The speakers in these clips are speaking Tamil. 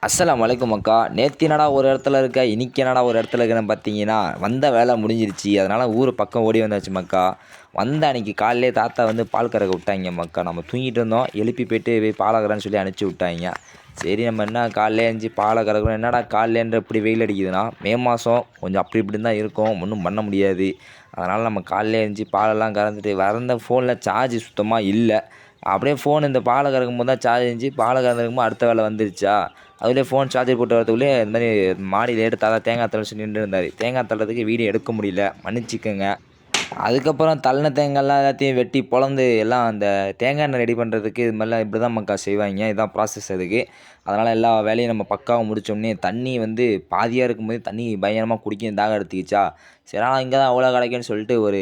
அஸ்ஸலாமு அலைக்கும் அக்கா. நேத்து என்னடா ஒரு இடத்துல இருக்க, இன்னைக்கு என்னடா ஒரு இடத்துல இருக்கேன்னு பார்த்தீங்கன்னா, வந்த வேலை முடிஞ்சிருச்சு. அதனால ஊர் பக்கம் ஓடி வந்தாச்சு மக்கா. வந்த அன்னைக்கு காலையிலேயே தாத்தா வந்து பால் கறக்க விட்டாய்ங்க மக்கா. நம்ம தூங்கிட்டு இருந்தோம். எழுப்பி போய் பாலை கறன்னு சொல்லி அனுப்பிச்சி விட்டாய்ங்க. சரி நம்ம என்ன காலையிலே எழுந்துச்சி பாலை கறக்கிறோம். என்னடா காலையிலேன்ற இப்படி வெயில் அடிக்குதுன்னா, மே மாதம் கொஞ்சம் அப்படி இப்படின்னு தான் இருக்கும். ஒன்றும் பண்ண முடியாது. அதனால் நம்ம காலையிலே எழுந்துச்சி பாலெல்லாம் கறந்துட்டு வரந்த ஃபோனில் சார்ஜ் சுத்தமாக இல்ல. அப்படியே ஃபோன் இந்த பாலை கறக்கும்போது தான் சார்ஜ் இருந்துச்சு. பாலை கறந்துருக்கும்போது அடுத்த வேலை வந்துருச்சா, அதுலேயே ஃபோன் சார்ஜர் போட்டு வரதுக்குள்ளேயே இந்த மாதிரி மாடியில் ஏறிட்டு தாத்தா தேங்காய் தள்ள சொல்லி நின்றுட்டு இருந்தார். தேங்காய் தள்ளுறதுக்கு வீடியோ எடுக்க முடியல, மன்னிச்சிக்கங்க. அதுக்கப்புறம் தள்ளின தேங்காய்லாம் எல்லாத்தையும் வெட்டி பொளந்து எல்லாம் அந்த தேங்காய் எண்ணெய் ரெடி பண்ணுறதுக்கு இது மாதிரிலாம் இப்படி தான் மக்கா செய்வாங்க. இதுதான் ப்ராசஸ் அதுக்கு. அதனால் எல்லா வேலையும் நம்ம பக்காவாக முடித்தோடனே தண்ணி வந்து பாதியாக இருக்கும்போது தண்ணி பயங்கரமாக குடிக்க தாகம் எடுத்துக்கிச்சா, சரி ஆனால் இங்கே தான் அவ்வளோ கிடைக்குன்னு சொல்லிட்டு ஒரு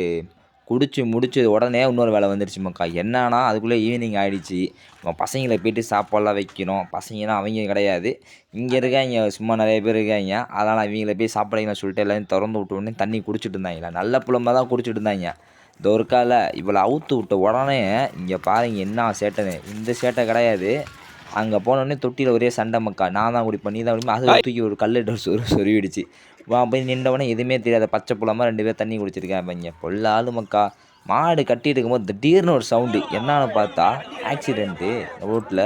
குடிச்சு முடிச்சு உடனே இன்னொரு வேலை வந்துடுச்சு மக்கா. என்னன்னா அதுக்குள்ளே ஈவினிங் ஆகிடுச்சு. நம்ம பசங்களை போய்ட்டு சாப்பாடெலாம் வைக்கணும். பசங்கன்னா அவங்க கிடையாது, இங்கே இருக்காங்க சும்மா நிறைய பேர் இருக்காங்க. அதனால் அவங்கள போய் சாப்பாடுங்கன்னு சொல்லிட்டு எல்லாத்தையும் திறந்து விட்ட உடனே தண்ணி குடிச்சிட்டு இருந்தாங்களா, நல்ல புலமாக தான் குடிச்சிட்டு இருந்தாங்க. இந்த ஒரு காலை இவளை அவுத்து விட்ட உடனே இங்கே பாருங்க என்ன சேட்டைன்னு. இந்த சேட்டை கிடையாது, அங்கே போனோடனே தொட்டியில் ஒரே சண்டை மக்கா. நான் தான் குடிப்பேன், நீ தான் குடிப்பேன். அது தூக்கி ஒரு கல் சொருவிடுச்சு. போய் நின்றவொடனே எதுவுமே தெரியாத பச்சை புலமாக 2 பேர் தண்ணி குடிச்சிருக்காங்க. இங்கே பொல்ல ஆளு மக்கா. மாடு கட்டிட்டு இருக்கும்போது திடீர்னு ஒரு சவுண்டு. என்னன்னு பார்த்தா ஆக்சிடென்ட்டு ரோட்டில்.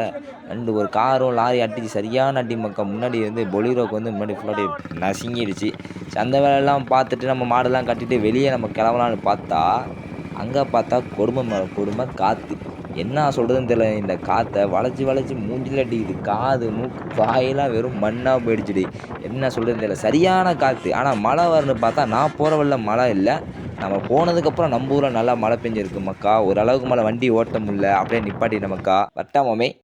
ஒரு காரும் லாரி அடிச்சு சரியான அடி மக்கா. முன்னாடி வந்து பொலீரோக்கு வந்து முன்னாடி ஃபுல்லாக நசுங்கிடுச்சு. அந்த வேலையெல்லாம் பார்த்துட்டு நம்ம மாடெல்லாம் கட்டிட்டு வெளியே நம்ம கிளம்பலான்னு பார்த்தா, அங்கே பார்த்தா கொடுமை மேலே கொடுமை காற்று. என்ன சொல்கிறதுன்னு தெரியல. இந்த காற்றை வளைச்சி வளைச்சி மூஞ்சில் அடிக்குது. காது மூக்கு வாயெல்லாம் வெறும் மண்ணாக போயிடுச்சுடி. என்ன சொல்கிறதுன்னு தெரியல. சரியான காற்று. ஆனால் மழை வரும்னு பார்த்தா நான் போகிற வழில மழை இல்லை. நம்ம போனதுக்கப்புறம் நம்ம ஊரில் நல்லா மழை பெஞ்சிருக்கு மக்கா. ஓரளவுக்கு மேலே வண்டி ஓட்ட முடியல, அப்படியே நிப்பாட்டிட்ட மக்கா. வட்டாமாமே.